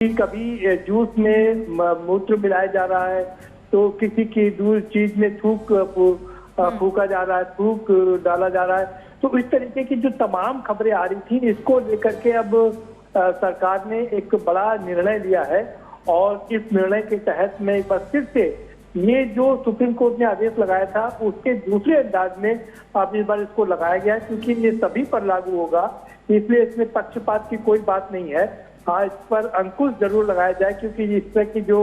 कभी जूस में मूत्र मिलाया जा रहा है, तो किसी की दूर चीज में फूका जा रहा है, थूक डाला जा रहा है। तो इस तरीके की जो तमाम खबरें आ रही थी, इसको लेकर के अब सरकार ने एक बड़ा निर्णय लिया है। और इस निर्णय के तहत में एक बार फिर से ये जो सुप्रीम कोर्ट ने आदेश लगाया था, उसके दूसरे अंदाज में अब इस बार इसको लगाया गया है, क्योंकि ये सभी पर लागू होगा, इसलिए इसमें पक्षपात की कोई बात नहीं है। हाँ, इस पर अंकुश जरूर लगाया जाए, क्योंकि इस तरह की जो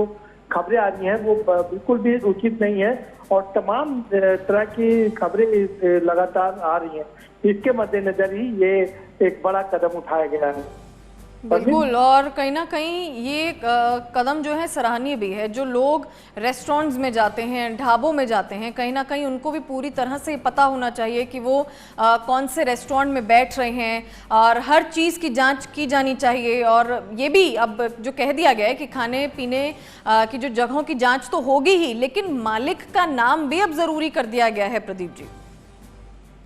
खबरें आ रही हैं वो बिल्कुल भी उचित नहीं है और तमाम तरह की खबरें लगातार आ रही हैं। इसके मद्देनजर ही ये एक बड़ा कदम उठाया गया है। बिल्कुल, और कहीं ना कहीं ये कदम जो है सराहनीय भी है। जो लोग रेस्टोरेंट्स में जाते हैं, ढाबों में जाते हैं, कहीं ना कहीं उनको भी पूरी तरह से पता होना चाहिए कि वो कौन से रेस्टोरेंट में बैठ रहे हैं और हर चीज़ की जांच की जानी चाहिए। और ये भी अब जो कह दिया गया है कि खाने पीने की जो जगहों की जाँच तो होगी ही, लेकिन मालिक का नाम भी अब ज़रूरी कर दिया गया है। प्रदीप जी,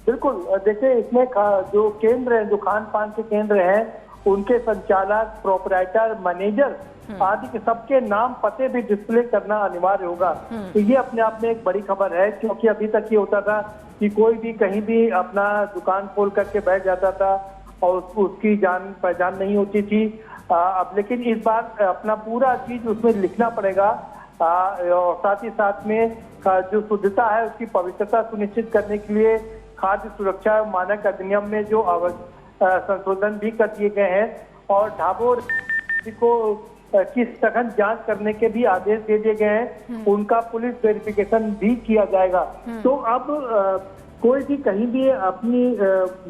बिल्कुल, देखिए इसमें जो केंद्र है, जो खान पान के केंद्र हैं, उनके संचालक, प्रोपराइटर, मैनेजर आदि के सबके नाम पते भी डिस्प्ले करना अनिवार्य होगा। तो ये अपने आप में एक बड़ी खबर है, क्योंकि अभी तक ये होता था कि कोई भी कहीं भी अपना दुकान खोल करके बैठ जाता था और उसकी जान पहचान नहीं होती थी। अब लेकिन इस बार अपना पूरा चीज उसमें लिखना पड़ेगा और साथ ही साथ में जो शुद्धता है उसकी पवित्रता सुनिश्चित करने के लिए खाद्य सुरक्षा मानक अधिनियम में जो संशोधन भी कर दिए गए हैं और ढाबों को की सघन जांच करने के भी आदेश दे दिए गए हैं। उनका पुलिस वेरिफिकेशन भी किया जाएगा। तो अब कोई भी कहीं भी अपनी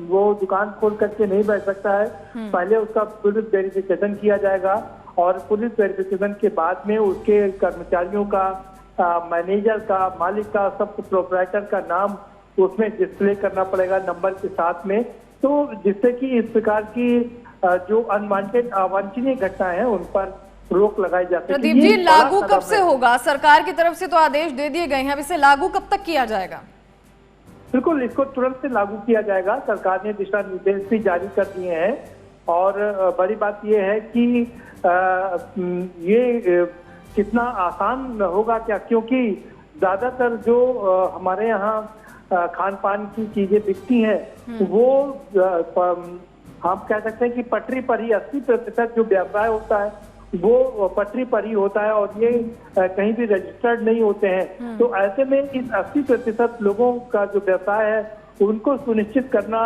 वो दुकान खोल करके नहीं बैठ सकता है। पहले उसका पुलिस वेरिफिकेशन किया जाएगा और पुलिस वेरिफिकेशन के बाद में उसके कर्मचारियों का, मैनेजर का, मालिक का, सब प्रोपराइटर का नाम उसमें डिस्प्ले करना पड़ेगा नंबर के साथ में। तो जिससे कि इस प्रकार की जो अनवांटेड अवांछनीय घटनाएं हैं उन पर रोक लगाई जा सके। प्रदीप जी, लागू कब से होगा? सरकार की तरफ से तो आदेश दे दिए गए हैं, अब इसे लागू कब तक किया जाएगा? बिल्कुल, इसको तुरंत से लागू किया जाएगा। सरकार ने दिशा निर्देश भी जारी कर दिए हैं और बड़ी बात यह है कि ये कितना आसान होगा क्या, क्योंकि ज्यादातर जो हमारे यहाँ खान पान की चीजें बिकती हैं वो हम कह सकते हैं कि पटरी पर ही 80% जो व्यवसाय होता है वो पटरी पर ही होता है और ये कहीं भी रजिस्टर्ड नहीं होते हैं। तो ऐसे में इस 80% लोगों का जो व्यवसाय है उनको सुनिश्चित करना,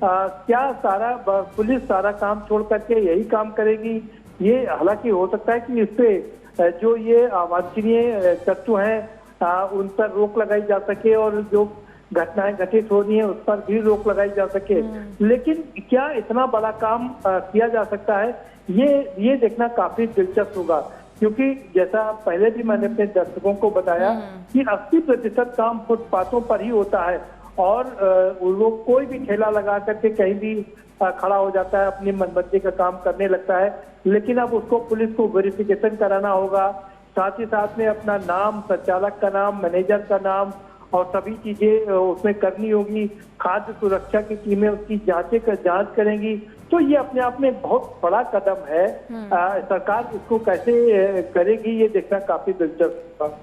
क्या सारा पुलिस सारा काम छोड़ करके यही काम करेगी? ये हालांकि हो सकता है कि इससे जो ये अवांछनीय तत्व हैं उन पर रोक लगाई जा सके और जो घटनाएं घटित हो रही हैं उस पर भी रोक लगाई जा सके। लेकिन क्या इतना बड़ा काम किया जा सकता है, ये देखना काफी दिलचस्प होगा, क्योंकि जैसा पहले भी मैंने अपने दर्शकों को बताया कि 80% काम फुटपाथों पर ही होता है और वो कोई भी ठेला लगा करके कहीं भी खड़ा हो जाता है, अपनी मनमर्जी का काम करने लगता है। लेकिन अब उसको पुलिस को वेरिफिकेशन कराना होगा, साथ ही साथ में अपना नाम, संचालक का नाम, मैनेजर का नाम और सभी चीजें उसमें करनी होगी। खाद्य सुरक्षा की टीमें उसकी जांच करेंगी। तो ये अपने आप में एक बहुत बड़ा कदम है। सरकार इसको कैसे करेगी ये देखना काफी दिलचस्प होगा।